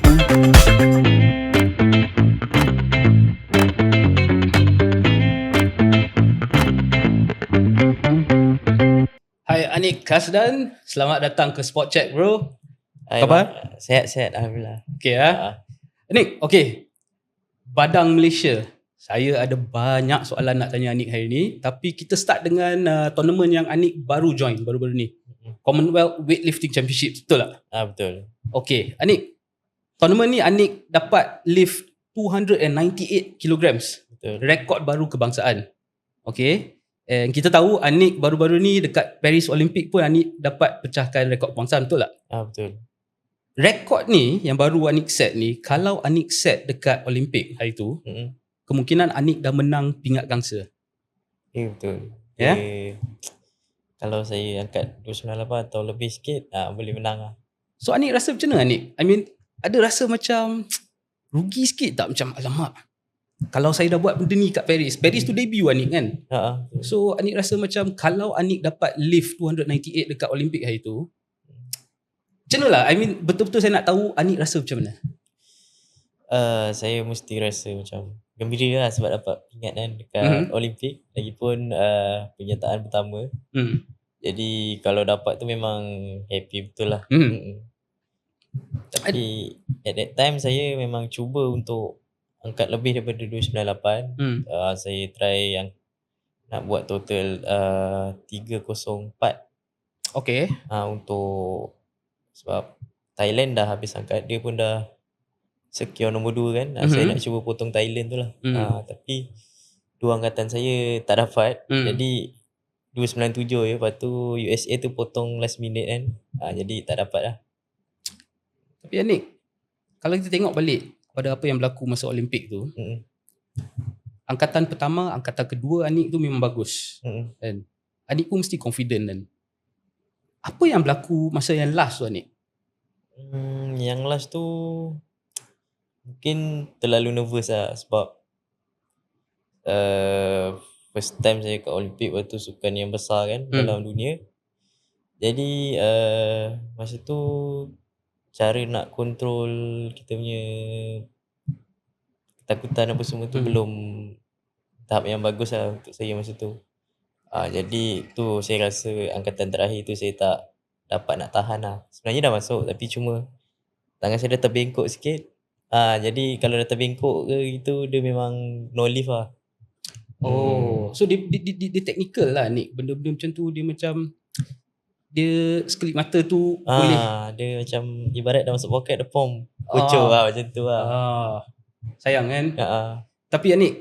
Hai Anik Kasdan, selamat datang ke Spot Check bro. Hai Khabar? bang, sehat-sehat Alhamdulillah. Okay Anik, okay. Badang Malaysia. Saya ada banyak soalan nak tanya Anik hari ni, tapi kita start dengan tournament yang Anik baru join baru-baru ni. Commonwealth Weightlifting Championship, betul tak? Betul. Okay, Anik. Tournament ni Anik dapat lift 298 kilograms. Betul. Rekod baru kebangsaan. Okay. And kita tahu Anik baru-baru ni dekat Paris Olympic pun Anik dapat pecahkan rekod kebangsaan, betul tak? Betul. Rekod ni yang baru Anik set ni, kalau Anik set dekat Olympic hari tu, kemungkinan Anik dah menang pingat gangsa. Betul. Ya? Kalau saya angkat 298 atau lebih sikit, boleh menang lah. So Anik rasa macam mana Anik? I mean, ada rasa macam rugi sikit tak? Macam alamak, kalau saya dah buat benda ni kat Paris tu debut Anik kan? So Anik rasa macam kalau Anik dapat lift 298 dekat Olympic hari tu, macam mana lah? I mean, betul-betul saya nak tahu Anik rasa macam mana? Saya mesti rasa macam gembira lah sebab dapat pingat kan dekat Olympic. Lagipun penyertaan pertama. Jadi kalau dapat tu memang happy betul lah. Tapi at that time saya memang cuba untuk angkat lebih daripada 298. Saya try yang nak buat total 304. Okay. Untuk sebab Thailand dah habis angkat, dia pun dah secure nombor 2 kan. Saya nak cuba potong Thailand tu lah. Tapi dua angkatan saya tak dapat. Jadi 297 je. Lepas tu USA tu potong last minute kan. Jadi tak dapat lah. Tapi Anik, kalau kita tengok balik pada apa yang berlaku masa Olimpik tu, angkatan pertama, angkatan kedua Anik tu memang bagus. Dan Anik pun mesti confident kan. Apa yang berlaku masa yang last tu Anik? Yang last tu mungkin terlalu nervous lah sebab first time saya kat Olimpik, lepas tu sukan yang besar kan dalam dunia. Jadi masa tu cara nak kontrol kita punya ketakutan apa semua tu belum tahap yang bagus lah untuk saya masa tu. Jadi tu saya rasa angkatan terakhir tu saya tak dapat nak tahan lah. Sebenarnya dah masuk tapi cuma tangan saya dah terbengkok sikit. Jadi kalau dah terbengkok ke gitu, dia memang no lift lah. So dia technical lah Nick. Benda-benda macam tu dia macam dia sekelip mata tu boleh. Dia macam ibarat dah masuk poket dah pom. Bocor lah macam tu lah. Sayang kan? Tapi Anik,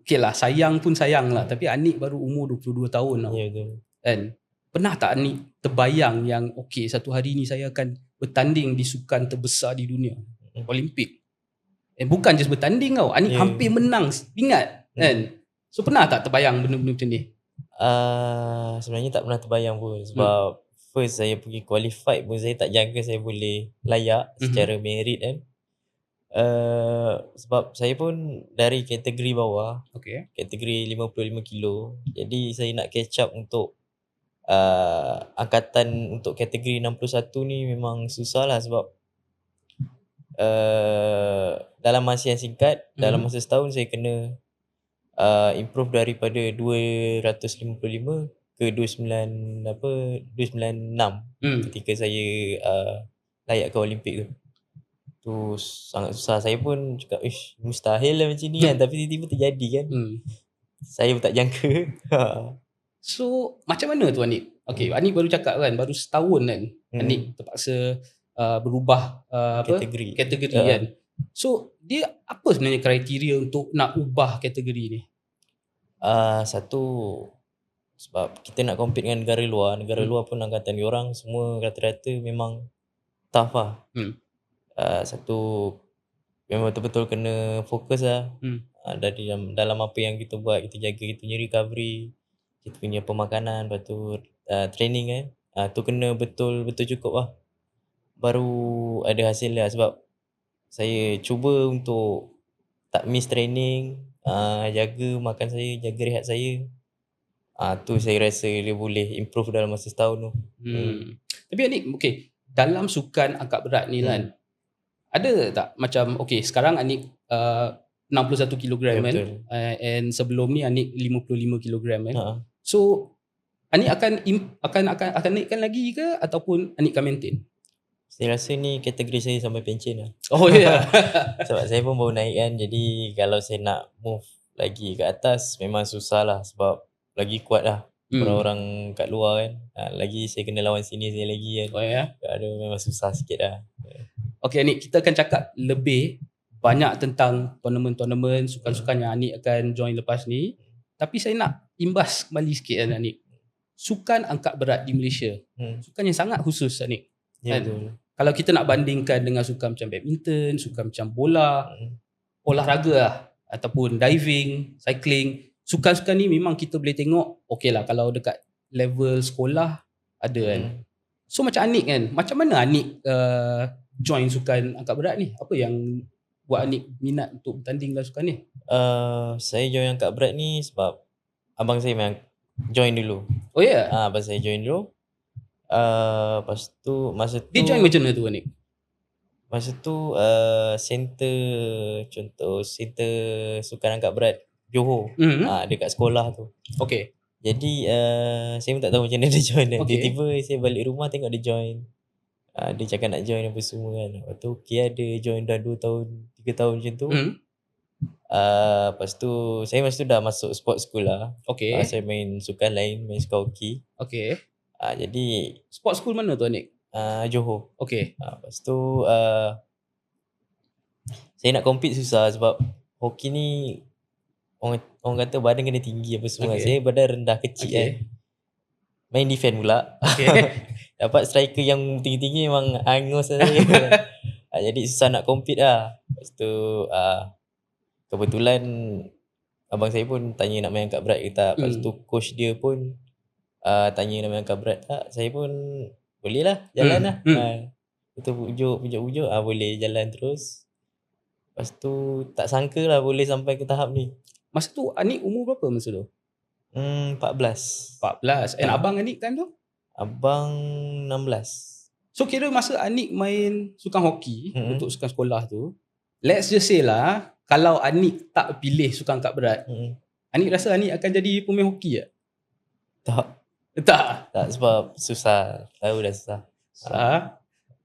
okay lah, sayang pun sayang lah. Tapi Anik baru umur 22 tahun tau. Ya betul. Kan? Pernah tak Anik terbayang yang okay, satu hari ni saya akan bertanding di sukan terbesar di dunia, Olimpik. Bukan just bertanding tau, Anik hampir menang pingat kan. So pernah tak terbayang benda-benda macam ni? Sebenarnya tak pernah terbayang pun. Sebab first saya pergi qualified pun saya tak jangka saya boleh layak secara merit kan. Sebab saya pun dari kategori bawah, kategori 55 kilo. Jadi saya nak catch up untuk angkatan untuk kategori 61 ni memang susah lah. Sebab dalam masa yang singkat, dalam masa setahun saya kena improve daripada 255 ke 296 ketika saya layak ke Olimpik tu. Tu sangat susah. Saya pun cakap mustahil lah macam ni kan. Tapi tiba-tiba terjadi kan. Saya pun tak jangka. So macam mana tu Anik? Okay, Anik baru cakap kan, baru setahun kan Anik terpaksa berubah kategori kan. So dia apa sebenarnya kriteria untuk nak ubah kategori ni? Satu, sebab kita nak compete dengan negara luar. Negara luar pun angkatan diorang semua rata-rata memang tough lah. Satu, memang betul-betul kena fokus lah. Dari dalam apa yang kita buat, kita jaga kita punya recovery, kita punya pemakanan, lepas tu training kan. Tu kena betul-betul cukup lah, baru ada hasil lah. Sebab saya cuba untuk tak miss training, jaga makan saya, jaga rehat saya. Tu saya rasa dia boleh improve dalam masa setahun tu. Tapi Anik, okay, dalam sukan angkat berat ni kan, Ada tak macam sekarang Anik 61 kilogram kan, and sebelum ni Anik 55 kilogram kan. So Anik akan naikkan lagi ke ataupun Anik akan maintain? Saya rasa ni kategori saya sampai pencen lah. Oh ya. Sebab saya pun baru naik kan. Jadi kalau saya nak move lagi ke atas memang susah lah. Sebab lagi kuat lah orang-orang kat luar kan. Lagi saya kena lawan sini saya lagi kan. Oh ya. Aduh, memang susah sikit lah. Okay Anik, kita akan cakap lebih banyak tentang tournament-tournament, sukan-sukan yang Anik akan join lepas ni. Tapi saya nak imbas kembali sikit kan Anik. Sukan angkat berat di Malaysia, sukan yang sangat khusus Anik. Ya, kan? betul. Kalau kita nak bandingkan dengan sukan macam badminton, sukan macam bola, olahraga lah, ataupun diving, cycling, sukan-sukan ni memang kita boleh tengok okey lah kalau dekat level sekolah ada kan. So macam Anik kan, macam mana Anik join sukan angkat berat ni? Apa yang buat Anik minat untuk bertanding dalam sukan ni? Saya join angkat berat ni sebab abang saya memang join dulu. Oh ya? Abang saya join dulu. Lepas tu masa tu dia join macam mana tu Anik? Masa tu center, contoh center sukan angkat berat Johor. Dekat sekolah tu. Okay. Jadi saya pun tak tahu macam mana dia join. Tiba-tiba saya balik rumah tengok dia join. Dia cakap nak join apa semua kan. Lepas tu dia join dah 2 tahun 3 tahun macam tu. Lepas tu saya masa tu dah masuk sport school lah. Okay. Saya main sukan lain, main sukan hoki. Okay. Jadi sport school mana tu Anik? Johor. Okay. Lepas tu saya nak compete susah sebab hoki ni orang kata badan kena tinggi apa semua. Saya badan rendah kecil kan. Main defend pula. Dapat striker yang tinggi-tinggi memang angus saya. Jadi susah nak compete lah. Lepas tu kebetulan abang saya pun tanya nak main angkat berat ke tak. Lepas tu coach dia pun tanya nak main angkat berat tak. Saya pun boleh lah, jalan lah. Kita pujuk, boleh jalan terus. Lepas tu tak sangka lah boleh sampai ke tahap ni. Masa tu Anik umur berapa masa tu? 14. And abang Anik time tu? Abang 16. So kira masa Anik main sukan hoki untuk sukan sekolah tu, let's just say lah, kalau Anik tak pilih sukan angkat berat, Anik rasa Anik akan jadi pemain hoki tak? Tak sebab susah. Tahu dah susah.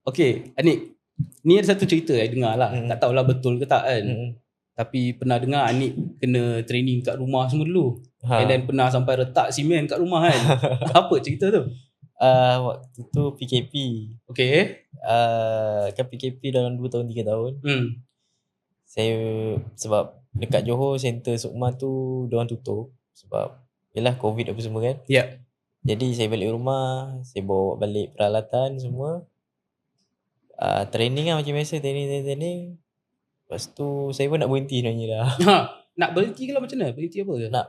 Okay Anik, ni ada satu cerita saya dengar lah. Tak tahulah betul ke tak kan. Tapi pernah dengar Anik kena training kat rumah semua dulu. And then pernah sampai retak simen kat rumah kan. Apa cerita tu? Waktu tu PKP. Okay. Kan PKP dalam 2 tahun 3 tahun. Saya sebab dekat Johor center Sukma tu diorang tutup sebab yalah COVID apa semua kan. Ya. Jadi saya balik rumah, saya bawa balik peralatan semua. Training lah macam biasa, training. Lepas tu saya pun nak berhenti sebenarnya dah. Nak berhenti ke lah macam mana? Berhenti apa ke? Nak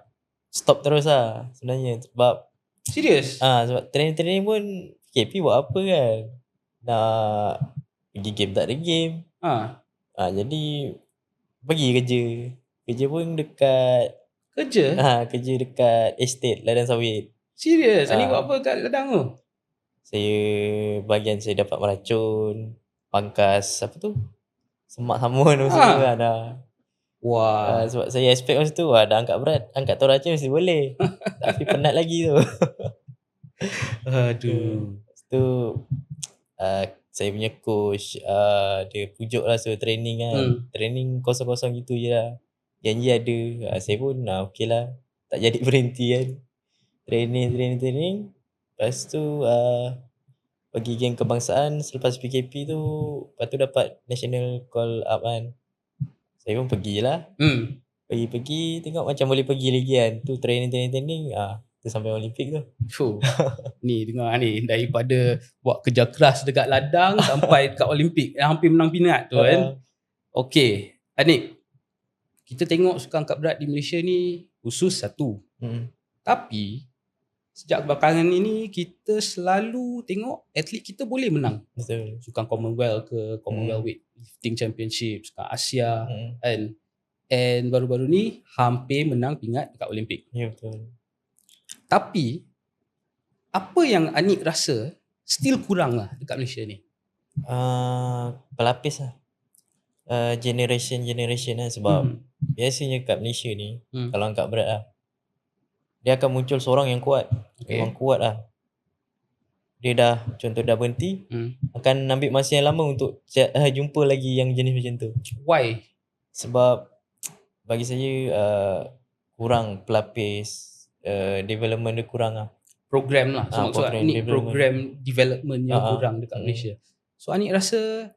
stop terus lah sebenarnya sebab serius? Sebab training pun PKP buat apa kan. Nak pergi game tak ada game. Jadi pergi kerja. Kerja pun dekat kerja dekat estate ladang sawit. Serius? Anik buat apa kat ladang tu? Saya bahagian saya dapat meracun, pangkas apa tu? Semak samun semua kan dah. Wah. Sebab saya expect masa tu dah angkat berat, angkat toracun mesti boleh. Tapi penat lagi tu. Aduh. Lepas tu saya punya coach dia pujuk lah suruh training kan. Training kosong-kosong gitu je lah. Janji ada. Saya pun okey lah. Tak jadi berhenti kan. Training. Lepas tu pergi game kebangsaan selepas PKP tu. Lepas tu dapat national call up kan. Saya pun pergi lah. Pergi tengok macam boleh pergi lagi kan. Tu training. Tu sampai Olimpik tu. Ni dengar ni. Daripada buat kerja keras dekat ladang sampai dekat Olimpik. Hampir menang pingat tu kan. Okay. Anik. Kita tengok sukan angkat berat di Malaysia ni khusus satu. Tapi sejak belakangan ini kita selalu tengok atlet kita boleh menang. Betul. Sukan Commonwealth ke, Commonwealth Weightlifting Championship, sukan Asia kan. And baru-baru ni hampir menang pingat dekat Olimpik. Ya betul. Tapi apa yang Anik rasa still kurang lah dekat Malaysia ni? Pelapis lah. generation lah, sebab biasanya kat Malaysia ni kalau angkat berat lah, dia akan muncul seorang yang kuat. Memang kuat lah. Dia dah contoh dah berhenti, akan ambil masa yang lama untuk jumpa lagi yang jenis macam tu. Why? Sebab bagi saya kurang pelapis, development dia kurang lah. Program lah. So maksud ni program development yang kurang dekat Malaysia. So Anik rasa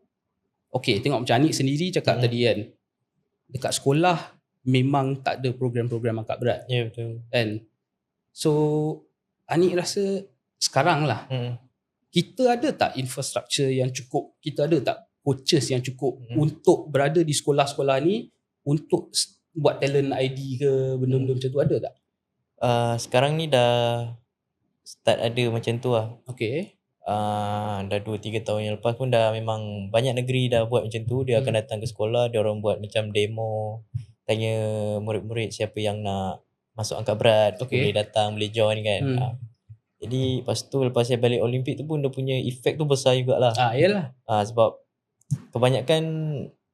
tengok macam Anik sendiri cakap tadi kan, dekat sekolah memang tak ada program-program angkat berat. Ya, betul. Kan? So Anik rasa sekarang lah, kita ada tak infrastructure yang cukup, kita ada tak coaches yang cukup untuk berada di sekolah-sekolah ni untuk buat talent ID ke benda-benda macam tu, ada tak? Sekarang ni dah start ada macam tu lah. Dah 2-3 tahun yang lepas pun dah memang banyak negeri dah buat macam tu. Dia akan datang ke sekolah, dia orang buat macam demo, tanya murid-murid siapa yang nak masuk angkat berat, boleh datang, boleh join kan. Jadi lepas saya balik Olimpik tu pun dia punya efek tu besar jugalah. Yalah. Sebab kebanyakan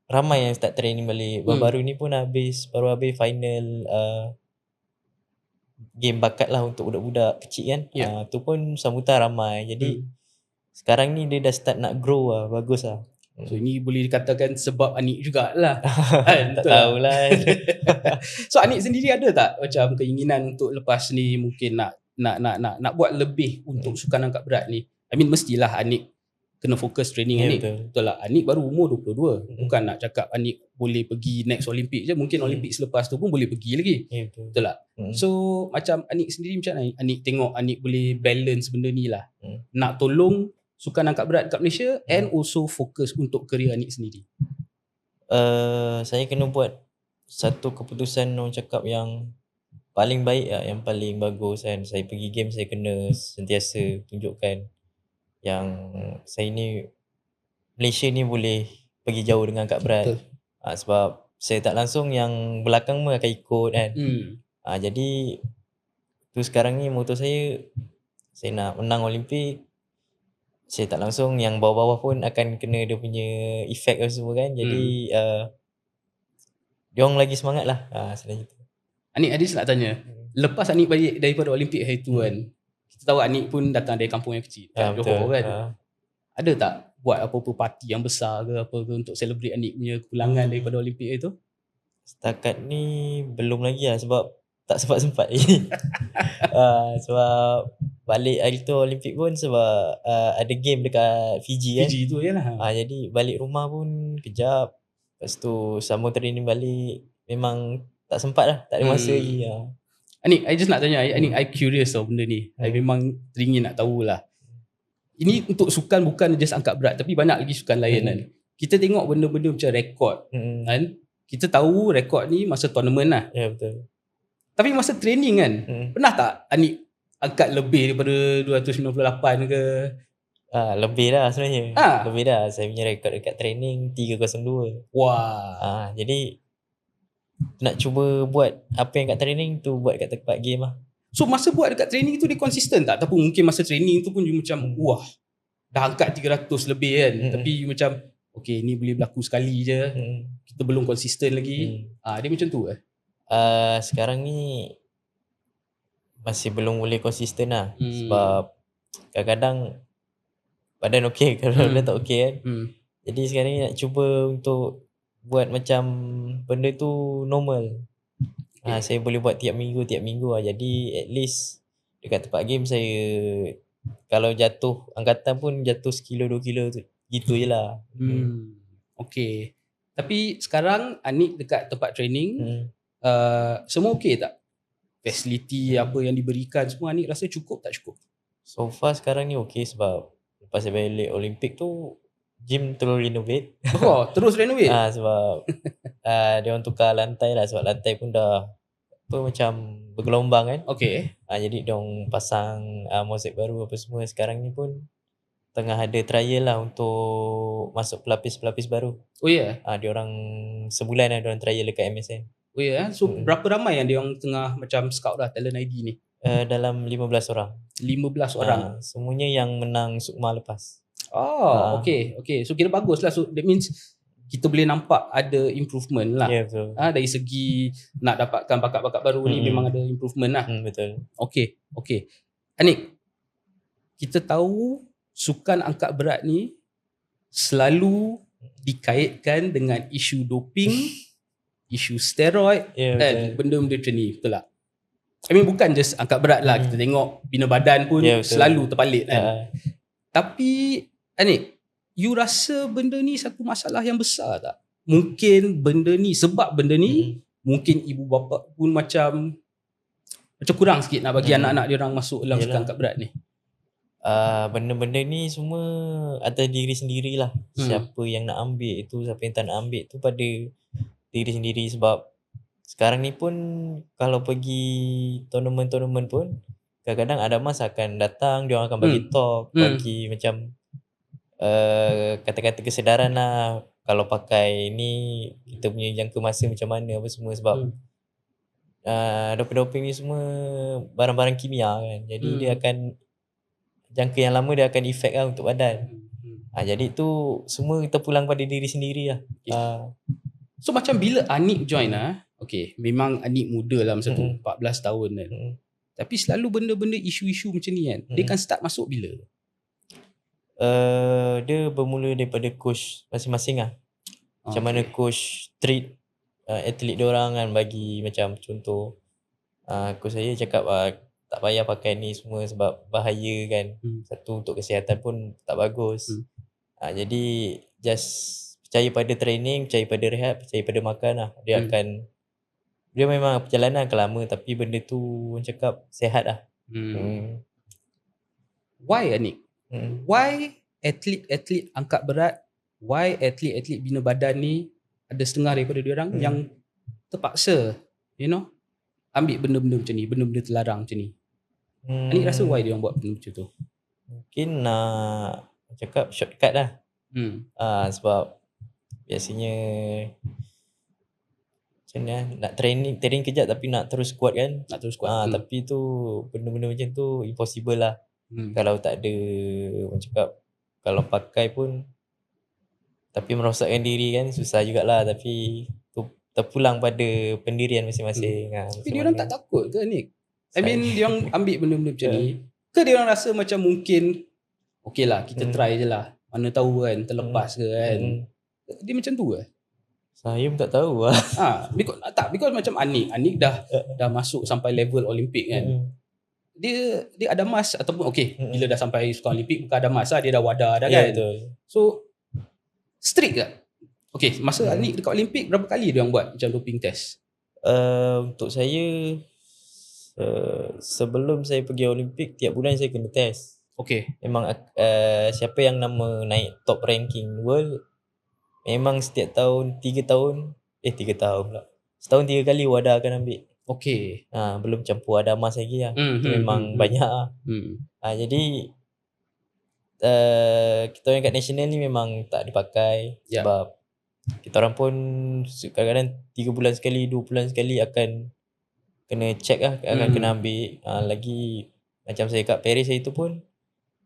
ramai yang start training balik. Baru-baru ni pun baru habis final game bakat lah untuk budak-budak kecil kan. Tu pun sambutan ramai. Jadi sekarang ni dia dah start nak grow lah. Bagus lah. So ini boleh dikatakan sebab Anik jugalah. Tak tahulah. So Anik sendiri ada tak macam keinginan untuk lepas ni mungkin nak buat lebih untuk sukan angkat berat ni? I mean mestilah Anik kena fokus training Anik. Betul lah. Anik baru umur 22. Bukan nak cakap Anik boleh pergi next Olympic je. Mungkin Olympic selepas tu pun boleh pergi lagi. Betul lah. So macam Anik sendiri macam mana Anik tengok Anik boleh balance benda ni lah. Nak tolong sukan angkat berat kat Malaysia and also fokus untuk kerja Anik sendiri. Saya kena buat satu keputusan orang cakap yang paling baik lah, yang paling bagus kan. Saya pergi game, saya kena sentiasa tunjukkan yang saya ni, Malaysia ni boleh pergi jauh dengan angkat berat. Sebab saya tak langsung yang belakang pun akan ikut kan. Jadi tu sekarang ni motor saya nak menang Olimpik. Saya tak langsung yang bawah-bawah pun akan kena dia punya efek semua kan. Jadi diorang lagi semangat lah. Selain itu Anik Adis nak tanya, lepas Anik balik daripada Olimpik hari tu kan, kita tahu Anik pun datang dari kampung yang kecil kat Johor kan. Ada tak buat apa-apa parti yang besar ke apa ke untuk celebrate Anik punya kepulangan daripada Olimpik hari tu? Setakat ni belum lagi lah, sebab tak sempat-sempat. Sebab balik hari tu Olimpik pun sebab ada game dekat Fiji kan. Fiji tu je lah. Jadi balik rumah pun kejap. Lepas tu sambung training balik. Memang tak sempat lah, tak ada masa lagi. Anik, I just nak tanya, Anik, I curious tau benda ni. I memang teringin nak tahulah. Ini untuk sukan bukan just angkat berat, tapi banyak lagi sukan lain kan. Kita tengok benda-benda macam rekod kan. Kita tahu rekod ni masa tournament lah. Ya, betul. Tapi masa training kan, pernah tak Anik angkat lebih daripada 298 ke? Lebih dah sebenarnya. Lebih dah. Saya punya rekod dekat training 302. Wah. Jadi nak cuba buat apa yang kat training tu buat kat tempat game lah. So masa buat dekat training tu dia konsisten tak? Ataupun mungkin masa training tu pun you macam wah, dah angkat 300 lebih kan. Tapi you macam okay, ni boleh berlaku sekali je. Kita belum konsisten lagi. Dia macam tu ke? Sekarang ni masih belum boleh konsisten lah. Sebab kadang-kadang badan okey, kadang-kadang tak okey kan. Jadi sekarang ni nak cuba untuk buat macam benda tu normal. Saya boleh buat tiap minggu lah. Jadi at least dekat tempat game saya, kalau jatuh angkatan pun jatuh 1 kilo 2 kilo tu, gitu je lah. Okay. Tapi sekarang Anik dekat tempat training, semua okey tak? Facility apa yang diberikan semua Anik rasa cukup tak cukup? So far sekarang ni okey, sebab lepas saya balik Olimpik tu gym terus renovate. Terus renovate? Sebab dia orang tukar lantai lah, sebab lantai pun dah macam bergelombang kan. Jadi dia orang pasang mozaik baru apa semua. Sekarang ni pun tengah ada trial lah untuk masuk pelapis-pelapis baru. Dia orang sebulan lah dia orang trial dekat MSN. So berapa ramai yang dia orang tengah macam scout lah talent ID ni? Dalam 15 orang. 15 orang. Semuanya yang menang Sukma lepas. Okay. So kira bagus lah. So that means kita boleh nampak ada improvement lah. betul. Dari segi nak dapatkan bakat-bakat baru ni memang ada improvement lah. Betul. Okay. Anik, kita tahu sukan angkat berat ni selalu dikaitkan dengan isu doping, isu steroid dan benda-benda macam ni, betul tak? I mean bukan just angkat berat lah, kita tengok bina badan pun selalu terpalit kan. Tapi Anik, you rasa benda ni satu masalah yang besar tak? Mungkin benda ni, sebab benda ni mungkin ibu bapa pun macam kurang sikit nak bagi anak-anak dia orang masuk dalam sukan angkat berat ni. Benda-benda ni semua atas diri sendirilah. Siapa yang nak ambil itu, siapa yang tak nak ambil tu pada diri sendiri. Sebab sekarang ni pun kalau pergi tournament pun kadang-kadang ada masa akan datang, dia orang akan bagi talk, bagi macam kata-kata kesedaran lah. Kalau pakai ni kita punya jangka masa macam mana apa semua. Sebab doping-doping ni semua barang-barang kimia kan. Jadi dia akan jangka yang lama dia akan efek lah untuk badan. Jadi tu semua terpulang pada diri sendiri lah. So macam bila Anik join okay, memang Anik muda lah masa tu 14 tahun kan. Tapi selalu benda-benda isu-isu macam ni kan, dia akan start masuk bila? Dia bermula daripada coach masing-masing lah. Macam mana coach treat atlet diorang kan. Bagi macam contoh, coach saya cakap tak payah pakai ni semua sebab bahaya kan. Satu untuk kesihatan pun tak bagus. Jadi just percaya pada training, percaya pada rehat, percaya pada makan lah. Dia memang perjalanan akan lama, tapi benda tu orang cakap sihat lah. Why Anik? Why atlet-atlet angkat berat, why atlet-atlet bina badan ni ada setengah daripada diorang yang terpaksa ambil benda-benda macam ni, benda-benda terlarang macam ni? Anik rasa why diorang buat benda macam tu? Mungkin nak cakap shortcut lah. Sebab biasanya macam ni nak training kejap tapi nak terus kuat kan. Tapi tu benda-benda macam tu impossible lah. Kalau tak ada, orang cakap kalau pakai pun tapi merosakkan diri kan, susah jugalah. Tapi tu terpulang pada pendirian masing-masing. Tapi diorang tak takut ke Nick? I mean diorang ambil benda-benda macam ni, ke diorang rasa macam mungkin okay lah kita try je lah, mana tahu kan terlepas ke kan? Dia macam tu ke? Saya pun tak tahu lah. Because macam Anik dah masuk sampai level Olimpik kan. Dia ada emas ataupun bila dah sampai sukan Olimpik bukan ada emas lah, dia dah wadah dah kan. Betul. So strict tak? Masa Anik dekat Olimpik berapa kali dia orang buat macam doping test? Untuk saya sebelum saya pergi Olimpik tiap bulan saya kena test. Memang siapa yang nama naik top ranking world memang setiap tahun 3 tahun pula. Setahun 3 kali WADA akan ambil. Belum campur ada emas lagi lah. Itu memang banyak lah. Jadi kita orang kat national ni memang tak dipakai. Sebab kita orang pun kadang-kadang 3 bulan sekali, 2 bulan sekali akan kena check lah, akan kena ambil. Lagi macam saya kat Paris hari tu pun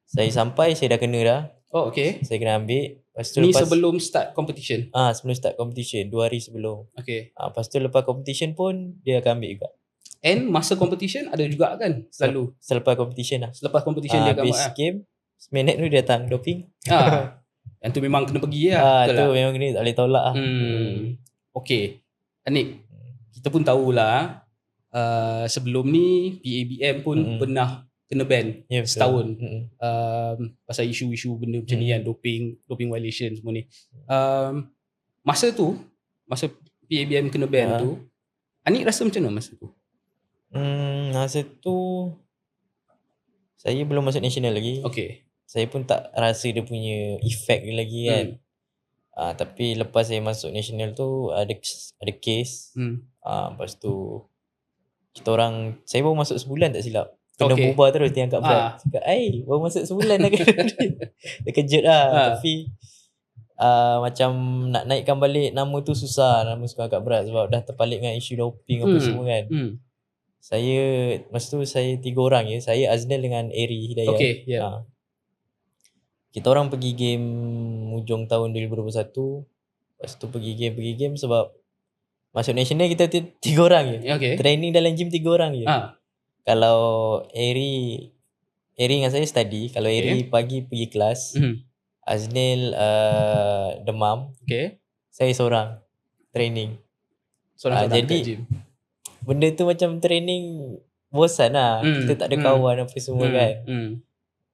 saya sampai saya dah kena dah. Saya kena ambil. Ni sebelum start competition? Sebelum start competition, 2 hari sebelum. Lepas tu lepas competition pun dia akan ambil juga. And masa competition ada juga kan? Selalu? Selepas competition lah. Selepas competition dia akan buat habis game, seminit tu dia datang doping. Yang tu memang kena pergi lah. Tu memang kena, tak boleh tolak lah. Anik, kita pun tahulah sebelum ni PABM pun pernah kena ban setahun pasal isu-isu benda macam ni kan, doping violation semua ni. Masa PABM kena ban tu, Anik rasa macam mana masa tu? Masa tu saya belum masuk national lagi. Saya pun tak rasa dia punya efek lagi kan. Tapi lepas saya masuk national tu ada case. Lepas tu kita orang, saya baru masuk sebulan tak silap. Kena bubar terus dia angkat berat. Cakap, baru masuk sebulan dah kena. Dia kejut lah. Tapi macam nak naikkan balik nama tu susah, nama sukan angkat berat. Sebab dah terpalit dengan isu doping apa semua kan. Saya, masa tu saya 3 orang je. Saya, Aznel dengan Eri Hidayat. Kita orang pergi game hujung tahun 2021. Lepas tu pergi game sebab masuk national kita 3 orang je. Okay. Training dalam gym 3 orang je. Kalau Eri dengan saya study. Kalau Eri pagi pergi kelas. Aznil demam. Saya seorang training. Seorang-seorang jadi dekat gym. Benda tu macam training bosan lah. Kita tak ada kawan apa semua kan.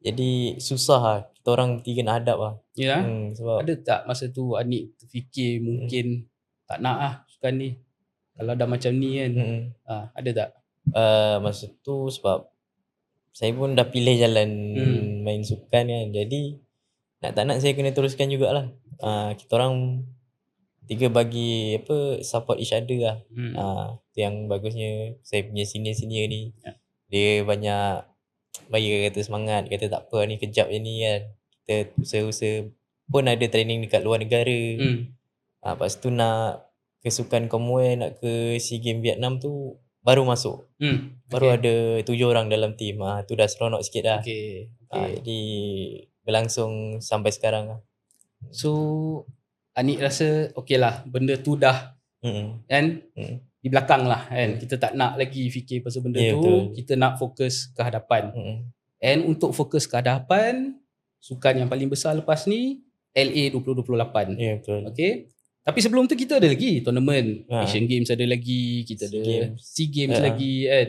Jadi susah lah. Kita orang 3 nak hadap lah. Ya. Sebab ada tak masa tu Anik terfikir mungkin tak nak lah sukan ni, kalau dah macam ni kan. Ada tak? Masa tu sebab saya pun dah pilih jalan main sukan kan. Jadi nak tak nak saya kena teruskan jugalah. Kita orang 3 bagi support each other lah. Tu yang bagusnya saya punya senior ni. Dia banyak bagi kata semangat, kata tak apa ni kejap je ni kan. Kita usaha-usaha pun ada training dekat luar negara. Lepas tu nak ke sukan Commonwealth, nak ke SEA Games Vietnam tu baru masuk. Baru ada 7 orang dalam team. Tu dah seronok sikit dah. Jadi berlangsung sampai sekarang lah. So Anik rasa okey lah, benda tu dah kan di belakang lah kan. Kita tak nak lagi fikir pasal benda tu. Betul. Kita nak fokus ke hadapan. And untuk fokus ke hadapan, sukan yang paling besar lepas ni LA 2028. Betul. Okay. Tapi sebelum tu kita ada lagi tournament. Asian Games ada lagi, kita ada SEA Games lagi kan.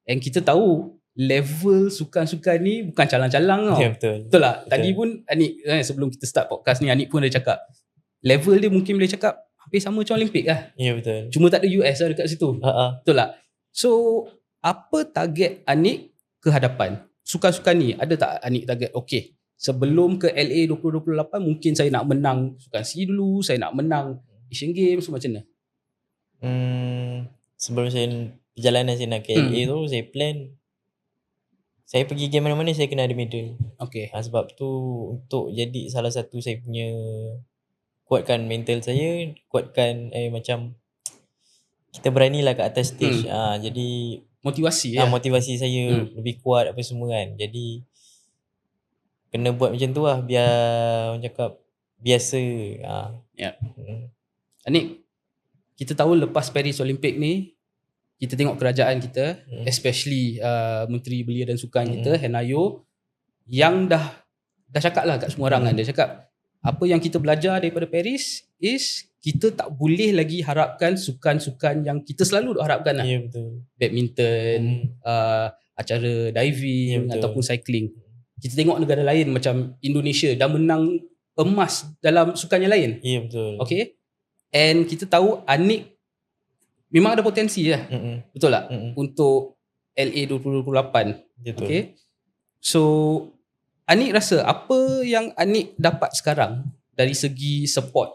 And kita tahu level sukan-sukan ni bukan calang-calang tau. Betul. Betul tak? Tadi pun Anik sebelum kita start podcast ni, Anik pun ada cakap level dia mungkin boleh cakap hampir sama macam Olimpik lah. Ya betul. Cuma tak ada US lah dekat situ. Betul tak? So apa target Anik ke hadapan? Sukan-sukan ni ada tak Anik target? Okay, sebelum ke LA 2028 mungkin saya nak menang sukan SEA dulu, saya nak menang Asian Games, macam mana? Sebelum perjalanan saya nak ke LA tu, saya plan saya pergi game mana-mana saya kena ada medal. Okay. Sebab tu untuk jadi salah satu saya punya kuatkan mental saya, kuatkan macam kita beranilah kat atas stage. Jadi motivasi motivasi saya lebih kuat apa semua kan. Jadi kena buat macam tu lah biar orang cakap biasa. Anik, kita tahu lepas Paris Olympic ni kita tengok kerajaan kita, especially Menteri Belia dan Sukan kita, Henayo, yang dah cakap lah kat semua orang kan. Dia cakap apa yang kita belajar daripada Paris is kita tak boleh lagi harapkan sukan-sukan yang kita selalu harapkan lah. Ya betul. Badminton, acara diving ataupun cycling. Kita tengok negara lain macam Indonesia dah menang emas dalam sukan yang lain. Ya betul. Okay. And kita tahu Anik memang ada potensi lah. Betul tak? Untuk LA 2028. Betul. Okay. So Anik rasa apa yang Anik dapat sekarang dari segi support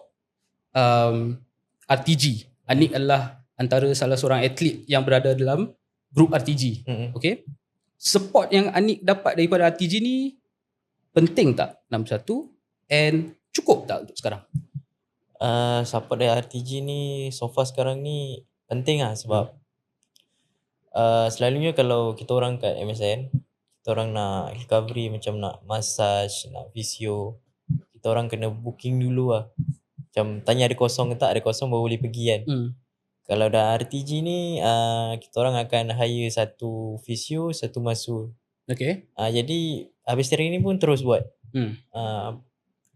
RTG? Anik adalah antara salah seorang atlet yang berada dalam grup RTG. Okay. Support yang Anik dapat daripada RTG ni penting tak? Nombor satu. And cukup tak untuk sekarang? Support dari RTG ni so far sekarang ni penting lah sebab selalunya kalau kita orang kat MSN, kita orang nak recovery macam nak massage, nak physio, kita orang kena booking dulu lah. Macam tanya ada kosong ke tak, ada kosong baru boleh pergi kan. Kalau dah RTG ni kita orang akan hire satu physio, satu masseur. Okay. Jadi habis training ni pun terus buat.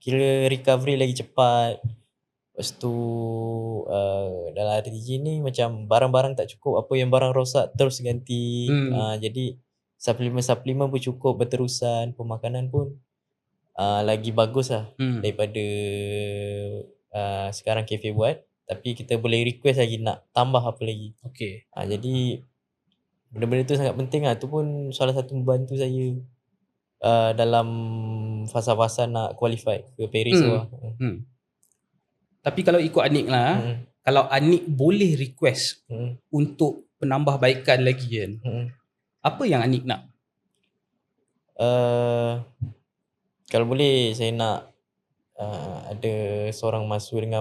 Kira recovery lagi cepat. Lepas tu dalam RTG ni macam barang-barang tak cukup, apa yang barang rosak terus ganti. Jadi suplemen pun cukup berterusan, pemakanan pun lagi bagus lah daripada sekarang cafe buat. Tapi kita boleh request lagi nak tambah apa lagi. Okay. Jadi benda-benda tu sangat penting lah. Tu pun salah satu membantu saya dalam fasa-fasa nak qualify ke Paris tu lah. Tapi kalau ikut Anik lah, kalau Anik boleh request untuk penambahbaikan lagi kan, apa yang Anik nak? Kalau boleh saya nak ada seorang masseur dengan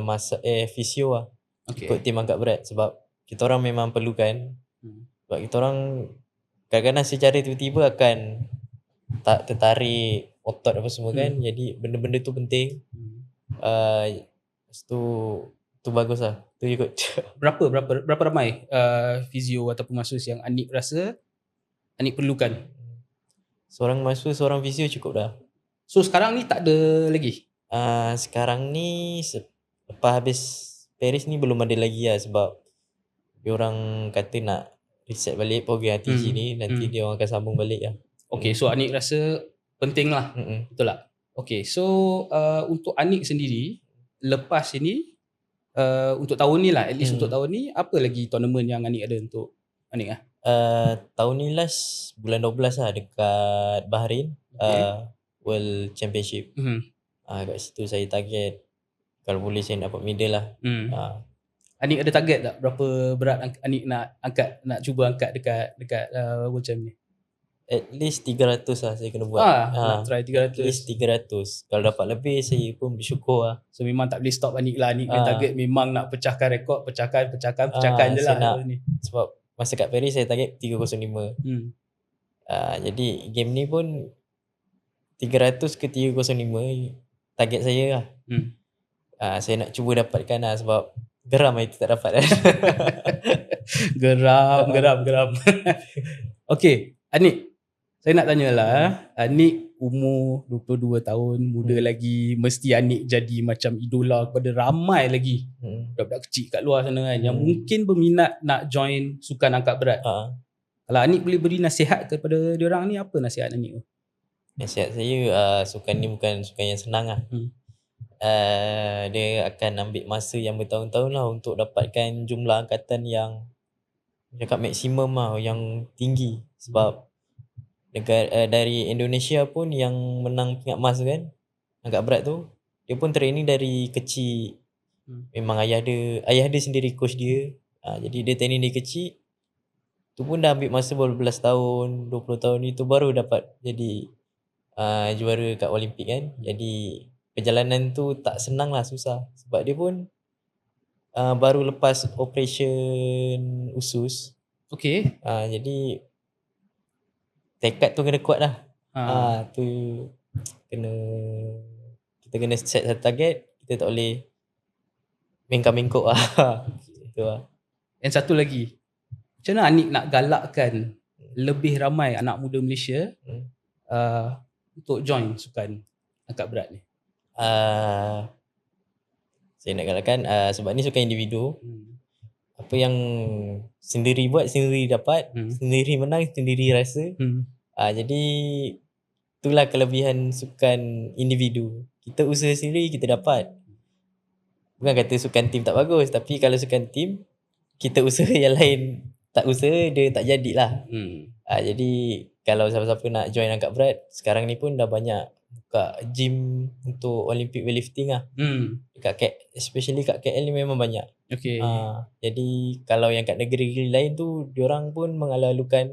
physio lah. Ikut tim angkat berat sebab kita orang memang perlukan. Sebab kita orang kadang-kadang secara tiba-tiba akan tak tertarik otot apa semua kan. Jadi benda-benda tu penting. Lepas tu bagus lah. Tu ikut. Berapa ramai fizio ataupun masus yang Anik rasa Anik perlukan? Seorang masus, seorang fizio cukup dah. So sekarang ni tak ada lagi? Sekarang ni lepas habis Paris ni belum ada lagi lah, sebab diorang kata nak reset balik program RTG ni, nanti dia orang akan sambung balik lah. Okay, so Anik rasa penting lah. Betul tak? Okay, so untuk Anik sendiri lepas ini untuk tahun ni lah, at least untuk tahun ni, apa lagi tournament yang Anik ada untuk Anik lah? Tahun ni last bulan 12 lah dekat Bahrain, World Championship. Kat situ saya target kalau boleh saya dapat medal lah. Anik ada target tak berapa berat Anik nak cuba angkat dekat World Champ ni? At least 300 lah saya kena buat. Nak try 300. At least 300. Kalau dapat lebih saya pun bersyukur lah. So memang tak boleh stop Anik lah. Anik punya target memang nak pecahkan rekod, pecahkan je lah ni. Sebab masa kat Paris saya target 305. Jadi game ni pun 300 ke 305 target saya lah. Saya nak cuba dapatkan lah, sebab geram itu tak dapat. Geram. Okay, Anik, saya nak tanyalah, Anik umur 22 tahun, muda lagi, mesti Anik jadi macam idola kepada ramai lagi budak-budak kecil kat luar sana kan, yang mungkin berminat nak join sukan angkat berat. Kalau Anik boleh beri nasihat kepada diorang ni, apa nasihat Anik tu? Nasihat saya, sukan ni bukan sukan yang senang lah. Dia akan ambil masa yang bertahun-tahun lah untuk dapatkan jumlah angkatan yang cakap maksimum lah, yang tinggi. Sebab dari Indonesia pun yang menang pingat emas kan, angkat berat tu, dia pun training dari kecil. Memang ayah dia sendiri coach dia. Jadi dia training dari kecil. Tu pun dah ambil masa berbelas tahun, 20 tahun itu baru dapat jadi juara kat Olimpik kan. Jadi perjalanan tu tak senang lah, susah. Sebab dia pun baru lepas operation usus. Okay. Jadi tekad tu kena kuat lah. Tu kita kena set satu target. Kita tak boleh mengkok lah. Itu lah. Yang satu lagi, macam mana Anik nak galakkan lebih ramai anak muda Malaysia untuk join sukan angkat berat ni? Saya nak galakkan sebab ni sukan individu. Apa yang sendiri buat, sendiri dapat, sendiri menang, sendiri rasa. Jadi itulah kelebihan sukan individu. Kita usaha sendiri, kita dapat. Bukan kata sukan tim tak bagus, tapi kalau sukan tim, kita usaha yang lain tak usaha, dia tak jadilah. Jadi kalau siapa-siapa nak join angkat berat, sekarang ni pun dah banyak buka gym untuk Olympic weightlifting lah. Especially kat KL ni memang banyak. Okay. Jadi kalau yang kat negeri-negeri lain tu, diorang pun mengalu-alukan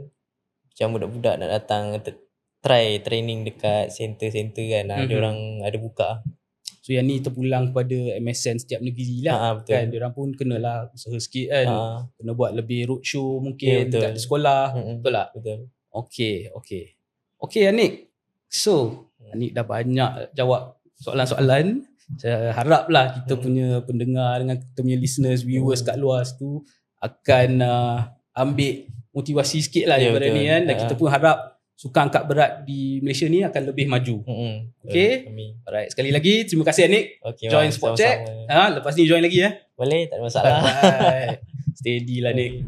macam budak-budak nak datang try training dekat center-center kan. Diorang ada buka. So yang ni terpulang kepada MSN setiap negeri lah. Betul. Kan diorang pun kenalah usaha sikit kan. Kena buat lebih roadshow mungkin kat sekolah. Betul tak? Betul. Okay Anik. So Anik dah banyak jawab soalan-soalan. Saya haraplah kita punya pendengar dengan kita punya listeners, viewers kat luar tu akan ambil motivasi sikit lah daripada ni kan. Dan kita pun harap sukan angkat berat di Malaysia ni akan lebih maju. Okay. Alright, sekali lagi terima kasih Anik. Join Sport Check. Lepas ni join lagi ya. Boleh, tak ada masalah. Steady lah Anik.